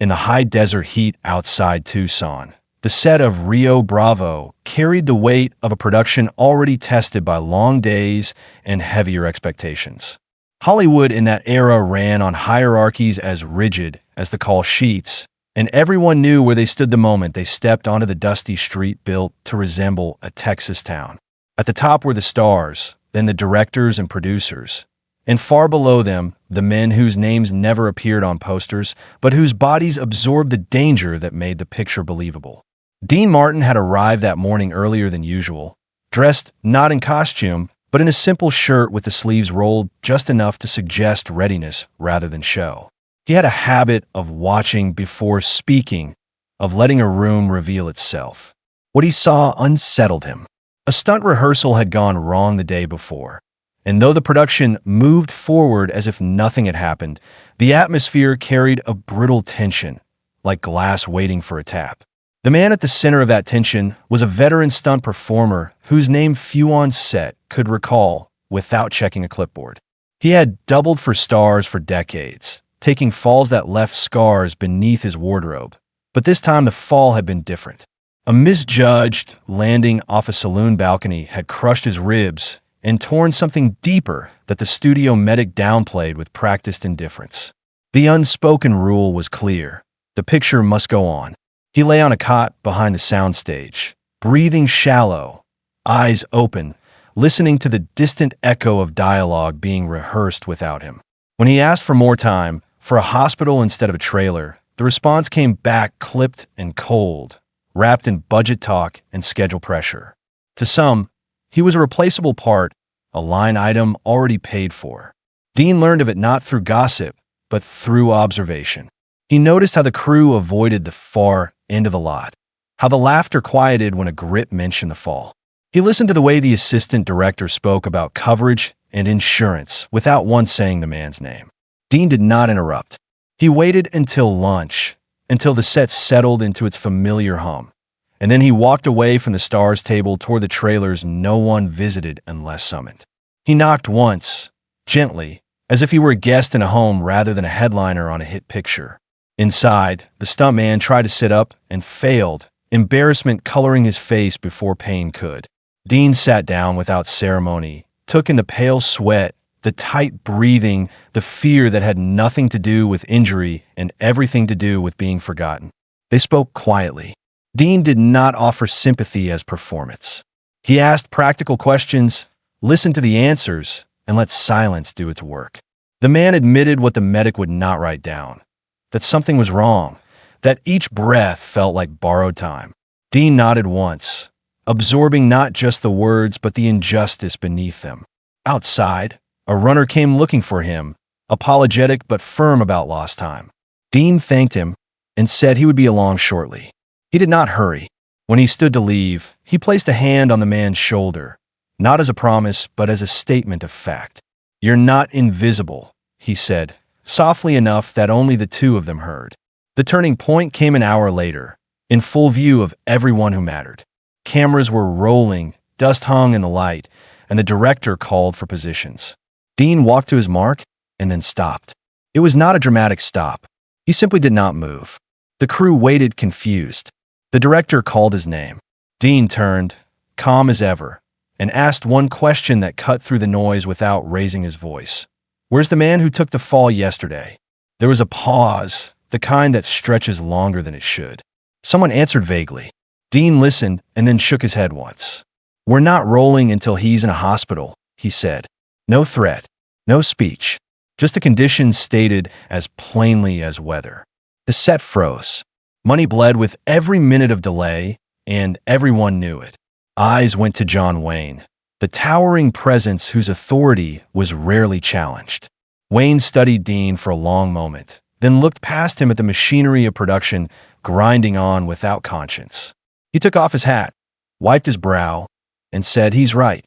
in the high desert heat outside Tucson. The set of Rio Bravo carried the weight of a production already tested by long days and heavier expectations. Hollywood in that era ran on hierarchies as rigid as the call sheets, and everyone knew where they stood the moment they stepped onto the dusty street built to resemble a Texas town. At the top were the stars, then the directors and producers, and far below them, the men whose names never appeared on posters, but whose bodies absorbed the danger that made the picture believable. Dean Martin had arrived that morning earlier than usual, dressed not in costume, but in a simple shirt with the sleeves rolled just enough to suggest readiness rather than show. He had a habit of watching before speaking, of letting a room reveal itself. What he saw unsettled him. A stunt rehearsal had gone wrong the day before, and though the production moved forward as if nothing had happened, the atmosphere carried a brittle tension, like glass waiting for a tap. The man at the center of that tension was a veteran stunt performer whose name few on set could recall without checking a clipboard. He had doubled for stars for decades, taking falls that left scars beneath his wardrobe. But this time the fall had been different. A misjudged landing off a saloon balcony had crushed his ribs and torn something deeper that the studio medic downplayed with practiced indifference. The unspoken rule was clear. The picture must go on. He lay on a cot behind the soundstage, breathing shallow, eyes open, listening to the distant echo of dialogue being rehearsed without him. When he asked for more time, for a hospital instead of a trailer, the response came back clipped and cold, wrapped in budget talk and schedule pressure. To some, he was a replaceable part, a line item already paid for. Dean learned of it not through gossip, but through observation. He noticed how the crew avoided the far end of the lot, how the laughter quieted when a grip mentioned the fall. He listened to the way the assistant director spoke about coverage and insurance without once saying the man's name. Dean did not interrupt. He waited until lunch, until the set settled into its familiar hum, and then he walked away from the stars table toward the trailers no one visited unless summoned. He knocked once, gently, as if he were a guest in a home rather than a headliner on a hit picture. Inside, the stuntman tried to sit up and failed, embarrassment coloring his face before pain could. Dean sat down without ceremony, took in the pale sweat, the tight breathing, the fear that had nothing to do with injury and everything to do with being forgotten. They spoke quietly. Dean did not offer sympathy as performance. He asked practical questions, listened to the answers, and let silence do its work. The man admitted what the medic would not write down, that something was wrong, that each breath felt like borrowed time. Dean nodded once, absorbing not just the words but the injustice beneath them. Outside, a runner came looking for him, apologetic but firm about lost time. Dean thanked him and said he would be along shortly. He did not hurry. When he stood to leave, he placed a hand on the man's shoulder, not as a promise but as a statement of fact. "You're not invisible," he said, softly enough that only the two of them heard. The turning point came an hour later, in full view of everyone who mattered. Cameras were rolling, dust hung in the light, and the director called for positions. Dean walked to his mark and then stopped. It was not a dramatic stop. He simply did not move. The crew waited confused. The director called his name. Dean turned, calm as ever, and asked one question that cut through the noise without raising his voice. "Where's the man who took the fall yesterday?" There was a pause, the kind that stretches longer than it should. Someone answered vaguely. Dean listened and then shook his head once. "We're not rolling until he's in a hospital," he said. No threat, no speech, just the conditions stated as plainly as weather. The set froze. Money bled with every minute of delay, and everyone knew it. Eyes went to John Wayne, the towering presence whose authority was rarely challenged. Wayne studied Dean for a long moment, then looked past him at the machinery of production grinding on without conscience. He took off his hat, wiped his brow, and said, "He's right."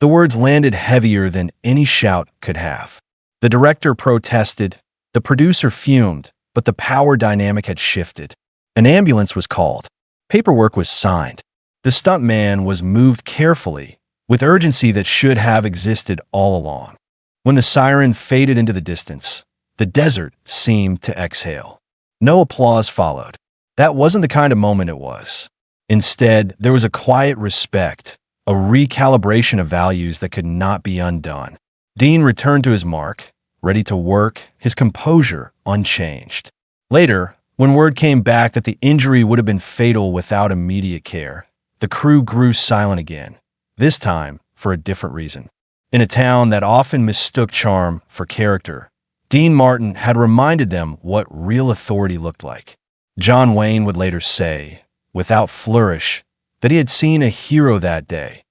The words landed heavier than any shout could have. The director protested, the producer fumed, but the power dynamic had shifted. An ambulance was called. Paperwork was signed. The stuntman was moved carefully, with urgency that should have existed all along. When the siren faded into the distance, the desert seemed to exhale. No applause followed. That wasn't the kind of moment it was. Instead, there was a quiet respect, a recalibration of values that could not be undone. Dean returned to his mark, ready to work, his composure unchanged. Later, when word came back that the injury would have been fatal without immediate care, the crew grew silent again, this time for a different reason. In a town that often mistook charm for character, Dean Martin had reminded them what real authority looked like. John Wayne would later say, without flourish, that he had seen a hero that day,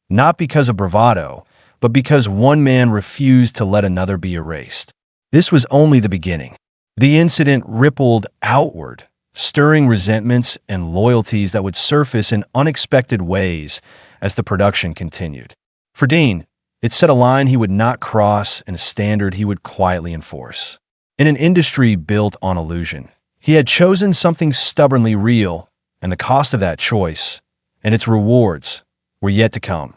not because of bravado, but because one man refused to let another be erased. This was only the beginning. The incident rippled outward, stirring resentments and loyalties that would surface in unexpected ways as the production continued. For Dean, it set a line he would not cross and a standard he would quietly enforce. In an industry built on illusion, he had chosen something stubbornly real, and the cost of that choice, and its rewards, were yet to come.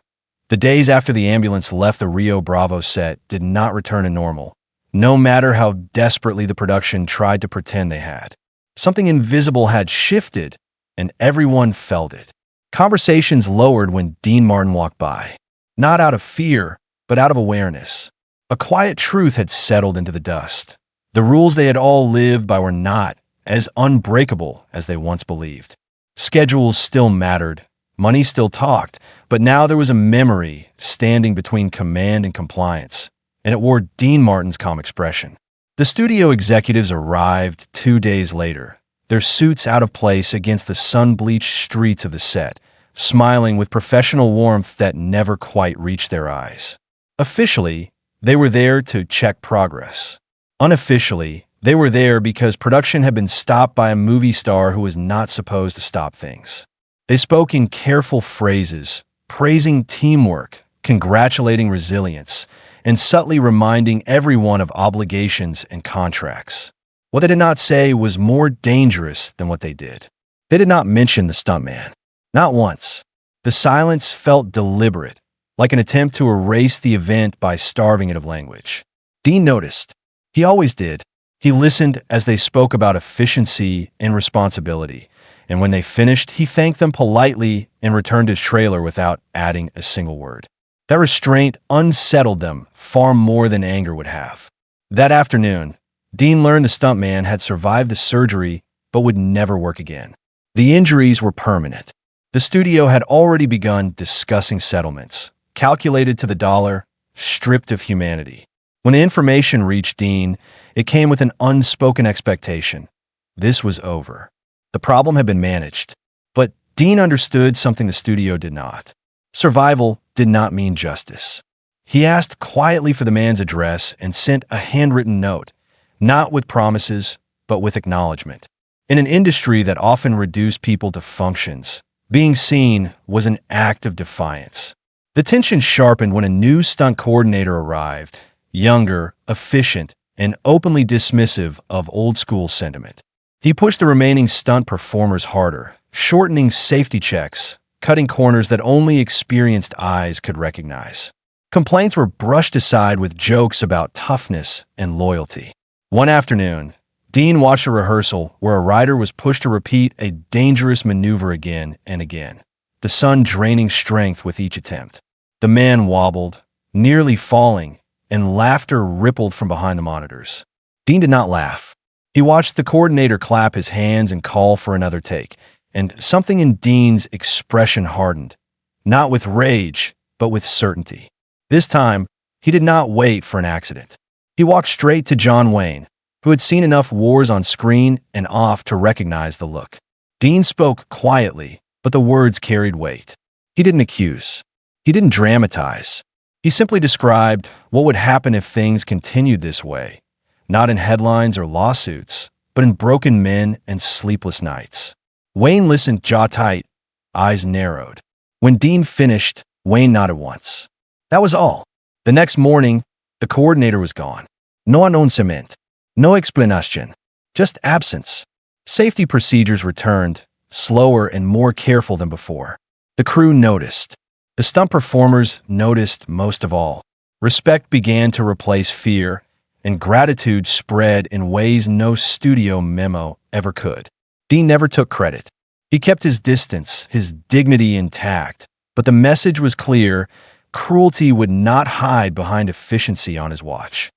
The days after the ambulance left the Rio Bravo set did not return to normal, no matter how desperately the production tried to pretend they had. Something invisible had shifted, and everyone felt it. Conversations lowered when Dean Martin walked by, not out of fear, but out of awareness. A quiet truth had settled into the dust. The rules they had all lived by were not as unbreakable as they once believed. Schedules still mattered, money still talked, but now there was a memory standing between command and compliance, and it wore Dean Martin's calm expression. The studio executives arrived 2 days later, their suits out of place against the sun-bleached streets of the set, smiling with professional warmth that never quite reached their eyes. Officially, they were there to check progress. Unofficially, they were there because production had been stopped by a movie star who was not supposed to stop things. They spoke in careful phrases, praising teamwork, congratulating resilience, and subtly reminding everyone of obligations and contracts. What they did not say was more dangerous than what they did. They did not mention the stuntman. Not once. The silence felt deliberate, like an attempt to erase the event by starving it of language. Dean noticed. He always did. He listened as they spoke about efficiency and responsibility, and when they finished, he thanked them politely and returned his trailer without adding a single word. That restraint unsettled them far more than anger would have. That afternoon, Dean learned the stuntman had survived the surgery but would never work again. The injuries were permanent. The studio had already begun discussing settlements, calculated to the dollar, stripped of humanity. When the information reached Dean, it came with an unspoken expectation. This was over. The problem had been managed. But Dean understood something the studio did not. Survival did not mean justice. He asked quietly for the man's address and sent a handwritten note, not with promises, but with acknowledgement. In an industry that often reduced people to functions, being seen was an act of defiance. The tension sharpened when a new stunt coordinator arrived, younger, efficient, and openly dismissive of old-school sentiment. He pushed the remaining stunt performers harder, shortening safety checks, cutting corners that only experienced eyes could recognize. Complaints were brushed aside with jokes about toughness and loyalty. One afternoon, Dean watched a rehearsal where a rider was pushed to repeat a dangerous maneuver again and again, the sun draining strength with each attempt. The man wobbled, nearly falling, and laughter rippled from behind the monitors. Dean did not laugh. He watched the coordinator clap his hands and call for another take, and something in Dean's expression hardened, not with rage, but with certainty. This time, he did not wait for an accident. He walked straight to John Wayne, who had seen enough wars on screen and off to recognize the look. Dean spoke quietly, but the words carried weight. He didn't accuse. He didn't dramatize. He simply described what would happen if things continued this way, not in headlines or lawsuits, but in broken men and sleepless nights. Wayne listened jaw tight, eyes narrowed. When Dean finished, Wayne nodded once. That was all. The next morning, the coordinator was gone. No announcement, no explanation, just absence. Safety procedures returned, slower and more careful than before. The crew noticed. The stunt performers noticed most of all. Respect began to replace fear, and gratitude spread in ways no studio memo ever could. Dean never took credit. He kept his distance, his dignity intact, but the message was clear: cruelty would not hide behind efficiency on his watch.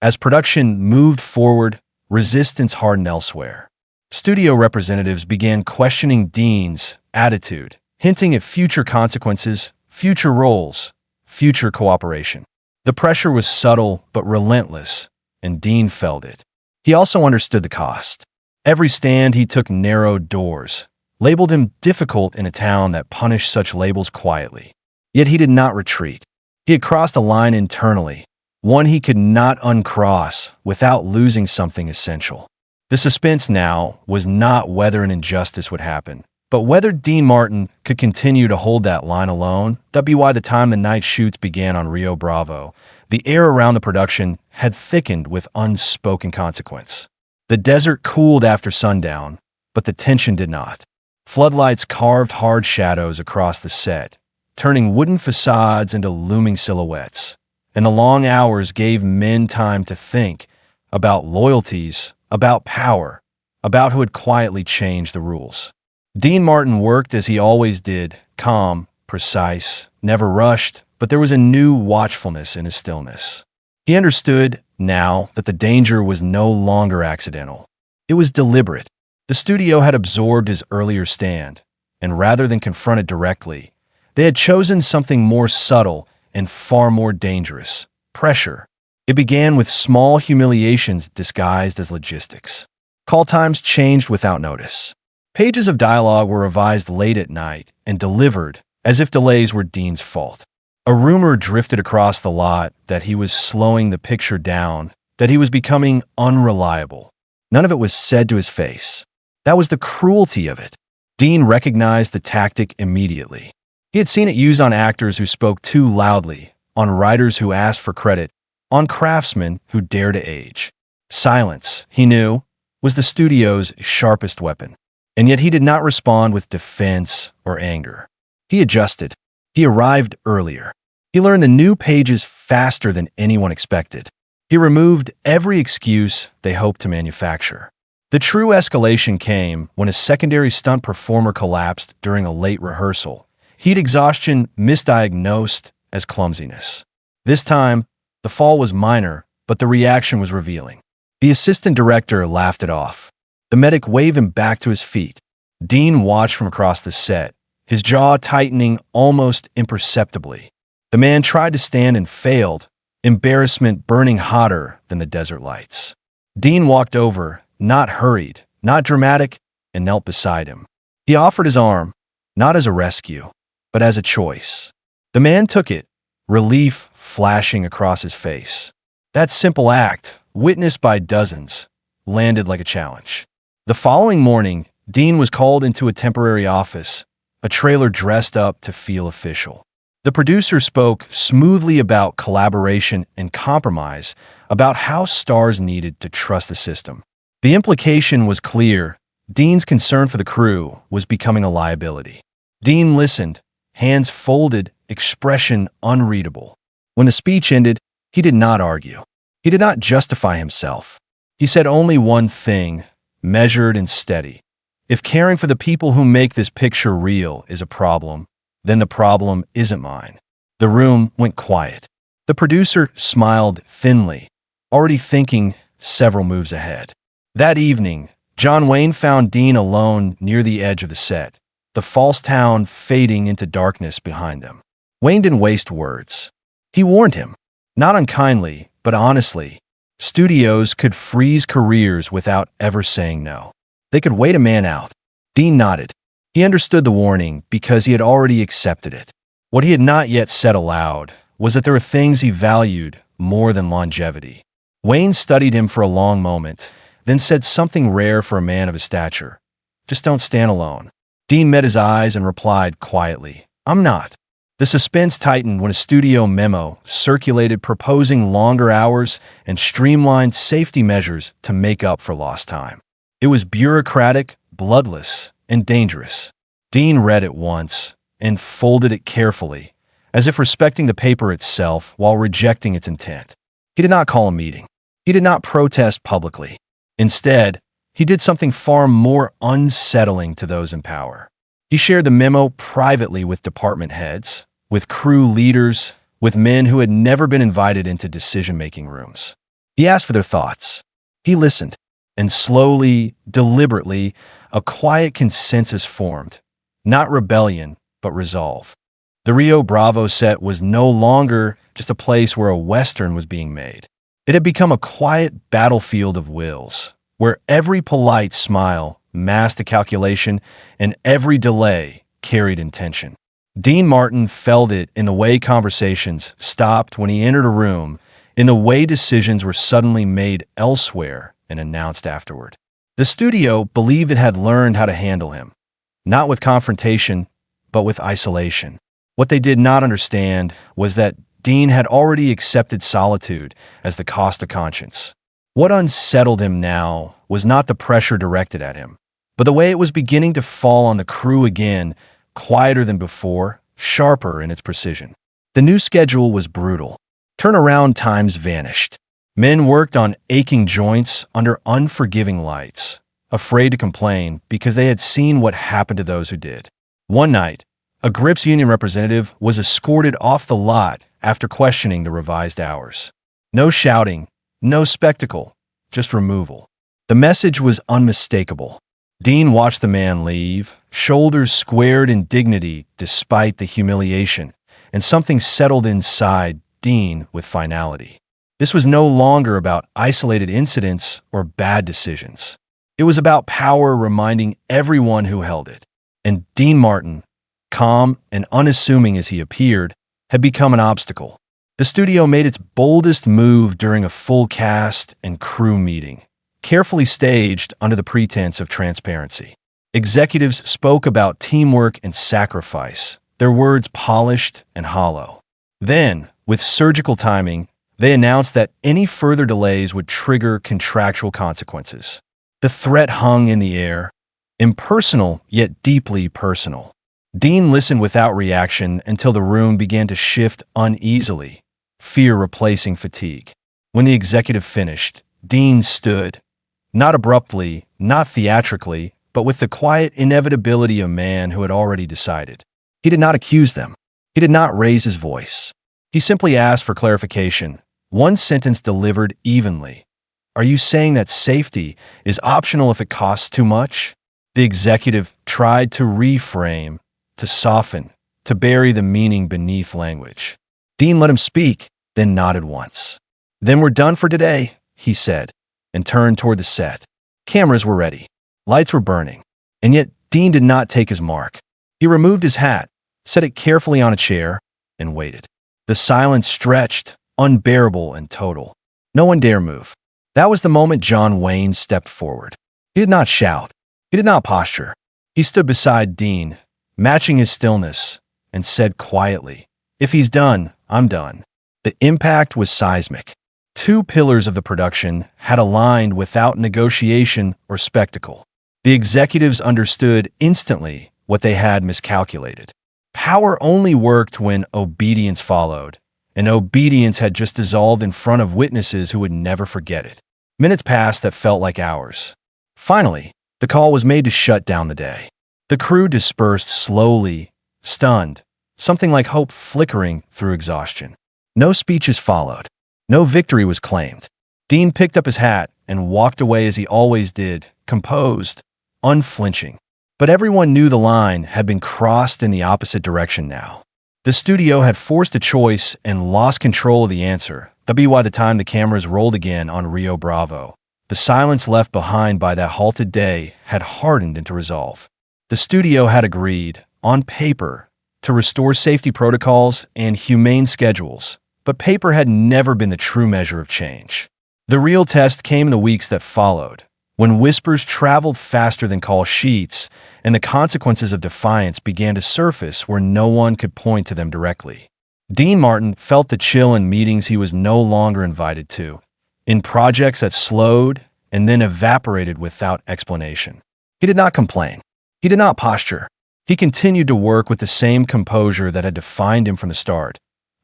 As production moved forward, resistance hardened elsewhere. Studio representatives began questioning Dean's attitude, hinting at future consequences, future roles, future cooperation. The pressure was subtle but relentless, and Dean felt it. He also understood the cost. Every stand he took narrowed doors, labeled him difficult in a town that punished such labels quietly. Yet he did not retreat. He had crossed a line internally, one he could not uncross without losing something essential. The suspense now was not whether an injustice would happen, but whether Dean Martin could continue to hold that line alone. That'd be why the time the night shoots began on Rio Bravo, the air around the production had thickened with unspoken consequence. The desert cooled after sundown, but the tension did not. Floodlights carved hard shadows across the set, turning wooden facades into looming silhouettes. And the long hours gave men time to think about loyalties, about power, about who had quietly changed the rules. Dean Martin worked as he always did, calm, precise, never rushed, but there was a new watchfulness in his stillness. He understood now that the danger was no longer accidental. It was deliberate. The studio had absorbed his earlier stand, and rather than confront it directly, they had chosen something more subtle and far more dangerous: pressure. It began with small humiliations disguised as logistics. Call times changed without notice. Pages of dialogue were revised late at night and delivered as if delays were Dean's fault. A rumor drifted across the lot that he was slowing the picture down, that he was becoming unreliable. None of it was said to his face. That was the cruelty of it. Dean recognized the tactic immediately. He had seen it used on actors who spoke too loudly, on writers who asked for credit, on craftsmen who dared to age. Silence, he knew, was the studio's sharpest weapon. And yet he did not respond with defense or anger. He adjusted. He arrived earlier. He learned the new pages faster than anyone expected. He removed every excuse they hoped to manufacture. The true escalation came when a secondary stunt performer collapsed during a late rehearsal. Heat exhaustion misdiagnosed as clumsiness. This time, the fall was minor, but the reaction was revealing. The assistant director laughed it off. The medic waved him back to his feet. Dean watched from across the set, his jaw tightening almost imperceptibly. The man tried to stand and failed, embarrassment burning hotter than the desert lights. Dean walked over, not hurried, not dramatic, and knelt beside him. He offered his arm, not as a rescue, but as a choice. The man took it, relief flashing across his face. That simple act, witnessed by dozens, landed like a challenge. The following morning, Dean was called into a temporary office, a trailer dressed up to feel official. The producer spoke smoothly about collaboration and compromise, about how stars needed to trust the system. The implication was clear: Dean's concern for the crew was becoming a liability. Dean listened, hands folded, expression unreadable. When the speech ended, he did not argue. He did not justify himself. He said only one thing, measured and steady. If caring for the people who make this picture real is a problem, then the problem isn't mine. The room went quiet. The producer smiled thinly, already thinking several moves ahead. That evening, John Wayne found Dean alone near the edge of the set, the false town fading into darkness behind them. Wayne didn't waste words. He warned him, not unkindly, but honestly. Studios could freeze careers without ever saying no. They could wait a man out. Dean nodded. He understood the warning because he had already accepted it. What he had not yet said aloud was that there were things he valued more than longevity. Wayne studied him for a long moment, then said something rare for a man of his stature. Just don't stand alone. Dean met his eyes and replied quietly, I'm not. The suspense tightened when a studio memo circulated proposing longer hours and streamlined safety measures to make up for lost time. It was bureaucratic, bloodless, and dangerous. Dean read it once and folded it carefully, as if respecting the paper itself while rejecting its intent. He did not call a meeting. He did not protest publicly. Instead, he did something far more unsettling to those in power. He shared the memo privately with department heads, with crew leaders, with men who had never been invited into decision-making rooms. He asked for their thoughts. He listened, and slowly, deliberately, a quiet consensus formed. Not rebellion, but resolve. The Rio Bravo set was no longer just a place where a Western was being made. It had become a quiet battlefield of wills, where every polite smile masked a calculation and every delay carried intention. Dean Martin felt it in the way conversations stopped when he entered a room, in the way decisions were suddenly made elsewhere and announced afterward. The studio believed it had learned how to handle him, not with confrontation, but with isolation. What they did not understand was that Dean had already accepted solitude as the cost of conscience. What unsettled him now was not the pressure directed at him, but the way it was beginning to fall on the crew again, quieter than before, sharper in its precision. The new schedule was brutal. Turnaround times vanished. Men worked on aching joints under unforgiving lights, afraid to complain because they had seen what happened to those who did. One night, a Grips union representative was escorted off the lot after questioning the revised hours. No shouting, no spectacle, just removal. The message was unmistakable. Dean watched the man leave, shoulders squared in dignity despite the humiliation, and something settled inside Dean with finality. This was no longer about isolated incidents or bad decisions. It was about power reminding everyone who held it. And Dean Martin, calm and unassuming as he appeared, had become an obstacle. The studio made its boldest move during a full cast and crew meeting, carefully staged under the pretense of transparency. Executives spoke about teamwork and sacrifice, their words polished and hollow. Then, with surgical timing, they announced that any further delays would trigger contractual consequences. The threat hung in the air, impersonal yet deeply personal. Dean listened without reaction until the room began to shift uneasily, fear replacing fatigue. When the executive finished, Dean stood, not abruptly, not theatrically, but with the quiet inevitability of a man who had already decided. He did not accuse them. He did not raise his voice. He simply asked for clarification, one sentence delivered evenly. Are you saying that safety is optional if it costs too much? The executive tried to reframe, to soften, to bury the meaning beneath language. Dean let him speak, then nodded once. Then we're done for today, he said, and turned toward the set. Cameras were ready. Lights were burning. And yet Dean did not take his mark. He removed his hat, set it carefully on a chair, and waited. The silence stretched, unbearable and total. No one dare move. That was the moment John Wayne stepped forward. He did not shout. He did not posture. He stood beside Dean, matching his stillness, and said quietly, "If he's done, I'm done." The impact was seismic. Two pillars of the production had aligned without negotiation or spectacle. The executives understood instantly what they had miscalculated. Power only worked when obedience followed, and obedience had just dissolved in front of witnesses who would never forget it. Minutes passed that felt like hours. Finally, the call was made to shut down the day. The crew dispersed slowly, stunned, something like hope flickering through exhaustion. No speeches followed. No victory was claimed. Dean picked up his hat and walked away as he always did, composed, unflinching. But everyone knew the line had been crossed in the opposite direction now. The studio had forced a choice and lost control of the answer. That'd be why the time the cameras rolled again on Rio Bravo. The silence left behind by that halted day had hardened into resolve. The studio had agreed, on paper, to restore safety protocols and humane schedules, but paper had never been the true measure of change. The real test came in the weeks that followed, when whispers traveled faster than call sheets and the consequences of defiance began to surface where no one could point to them directly. Dean Martin felt the chill in meetings he was no longer invited to, in projects that slowed and then evaporated without explanation. He did not complain. He did not posture. He continued to work with the same composure that had defined him from the start,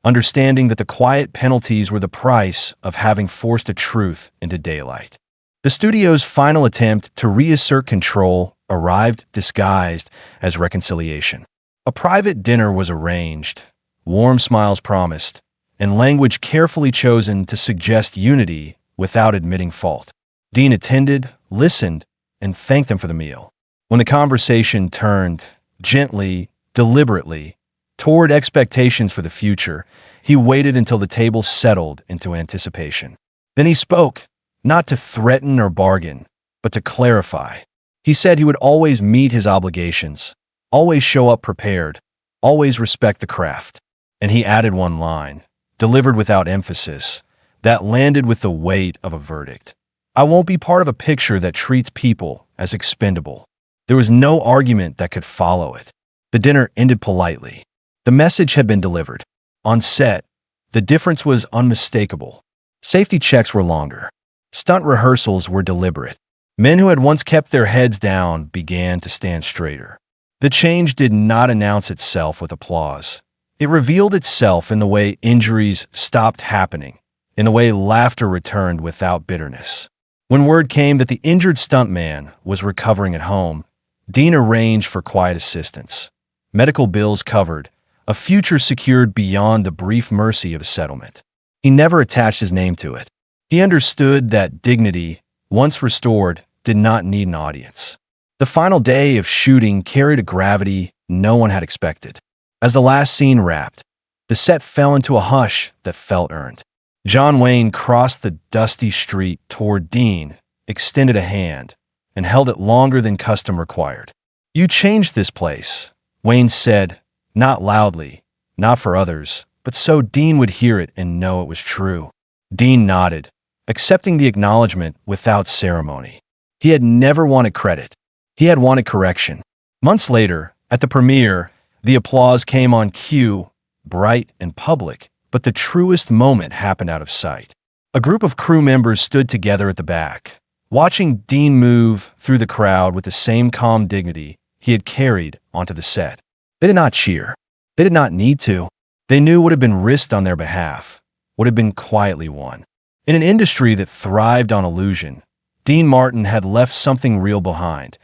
understanding that the quiet penalties were the price of having forced a truth into daylight. The studio's final attempt to reassert control arrived disguised as reconciliation. A private dinner was arranged, warm smiles promised, and language carefully chosen to suggest unity without admitting fault. Dean attended, listened, and thanked them for the meal. When the conversation turned, gently, deliberately, toward expectations for the future, he waited until the table settled into anticipation. Then he spoke, not to threaten or bargain, but to clarify. He said he would always meet his obligations, always show up prepared, always respect the craft. And he added one line, delivered without emphasis, that landed with the weight of a verdict. I won't be part of a picture that treats people as expendable. There was no argument that could follow it. The dinner ended politely. The message had been delivered. On set, the difference was unmistakable. Safety checks were longer. Stunt rehearsals were deliberate. Men who had once kept their heads down began to stand straighter. The change did not announce itself with applause. It revealed itself in the way injuries stopped happening, in the way laughter returned without bitterness. When word came that the injured stuntman was recovering at home, Dean arranged for quiet assistance. Medical bills covered, a future secured beyond the brief mercy of a settlement. He never attached his name to it. He understood that dignity, once restored, did not need an audience. The final day of shooting carried a gravity no one had expected. As the last scene wrapped, the set fell into a hush that felt earned. John Wayne crossed the dusty street toward Dean, extended a hand, and held it longer than custom required. "You changed this place," Wayne said, not loudly, not for others, but so Dean would hear it and know it was true. Dean nodded, accepting the acknowledgement without ceremony. He had never wanted credit. He had wanted correction. Months later, at the premiere, the applause came on cue, bright and public, but the truest moment happened out of sight. A group of crew members stood together at the back, watching Dean move through the crowd with the same calm dignity he had carried onto the set. They did not cheer. They did not need to. They knew what had been risked on their behalf, what had been quietly won. In an industry that thrived on illusion, Dean Martin had left something real behind,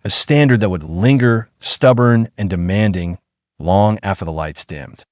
a standard that would linger, stubborn and demanding, long after the lights dimmed.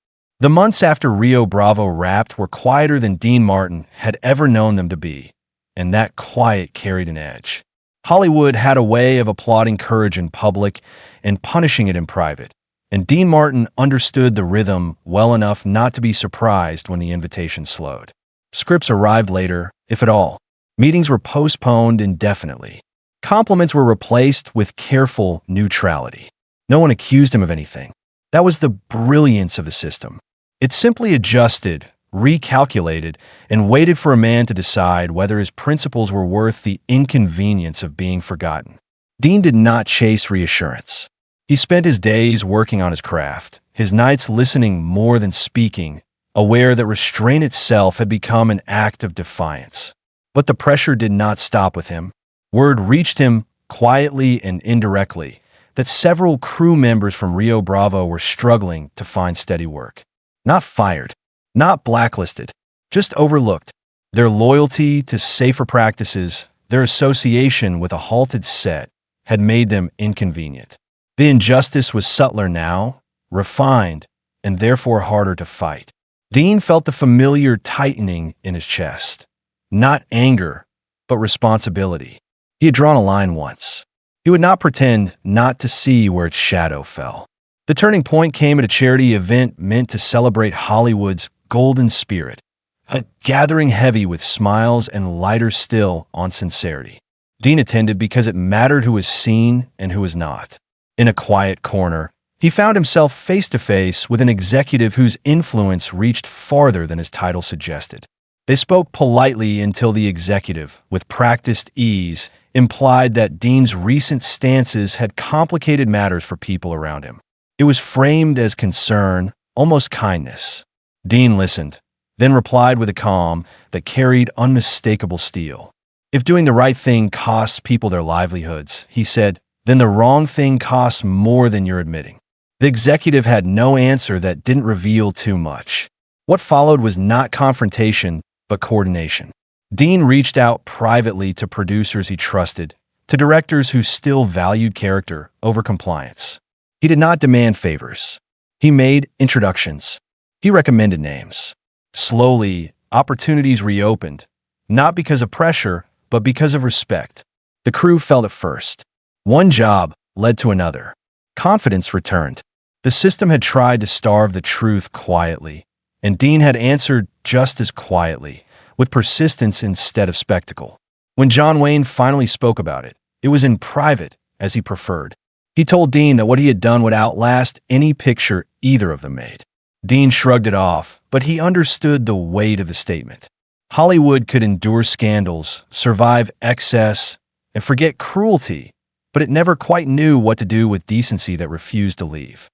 The months after Rio Bravo wrapped were quieter than Dean Martin had ever known them to be, and that quiet carried an edge. Hollywood had a way of applauding courage in public and punishing it in private, and Dean Martin understood the rhythm well enough not to be surprised when the invitation slowed. Scripts arrived later, if at all. Meetings were postponed indefinitely. Compliments were replaced with careful neutrality. No one accused him of anything. That was the brilliance of the system. It simply adjusted, recalculated, and waited for a man to decide whether his principles were worth the inconvenience of being forgotten. Dean did not chase reassurance. He spent his days working on his craft, his nights listening more than speaking, aware that restraint itself had become an act of defiance. But the pressure did not stop with him. Word reached him, quietly and indirectly, that several crew members from Rio Bravo were struggling to find steady work. Not fired, not blacklisted, just overlooked. Their loyalty to safer practices, their association with a halted set, had made them inconvenient. The injustice was subtler now, refined, and therefore harder to fight. Dean felt the familiar tightening in his chest. Not anger, but responsibility. He had drawn a line once. He would not pretend not to see where its shadow fell. The turning point came at a charity event meant to celebrate Hollywood's golden spirit, a gathering heavy with smiles and lighter still on sincerity. Dean attended because it mattered who was seen and who was not. In a quiet corner, he found himself face to face with an executive whose influence reached farther than his title suggested. They spoke politely until the executive, with practiced ease, implied that Dean's recent stances had complicated matters for people around him. It was framed as concern, almost kindness. Dean listened, then replied with a calm that carried unmistakable steel. "If doing the right thing costs people their livelihoods," he said, "then the wrong thing costs more than you're admitting." The executive had no answer that didn't reveal too much. What followed was not confrontation, but coordination. Dean reached out privately to producers he trusted, to directors who still valued character over compliance. He did not demand favors. He made introductions. He recommended names. Slowly, opportunities reopened, not because of pressure, but because of respect. The crew felt it first. One job led to another. Confidence returned. The system had tried to starve the truth quietly, and Dean had answered just as quietly, with persistence instead of spectacle. When John Wayne finally spoke about it, it was in private, as he preferred. He told Dean that what he had done would outlast any picture either of them made. Dean shrugged it off, but he understood the weight of the statement. Hollywood could endure scandals, survive excess, and forget cruelty, but it never quite knew what to do with decency that refused to leave.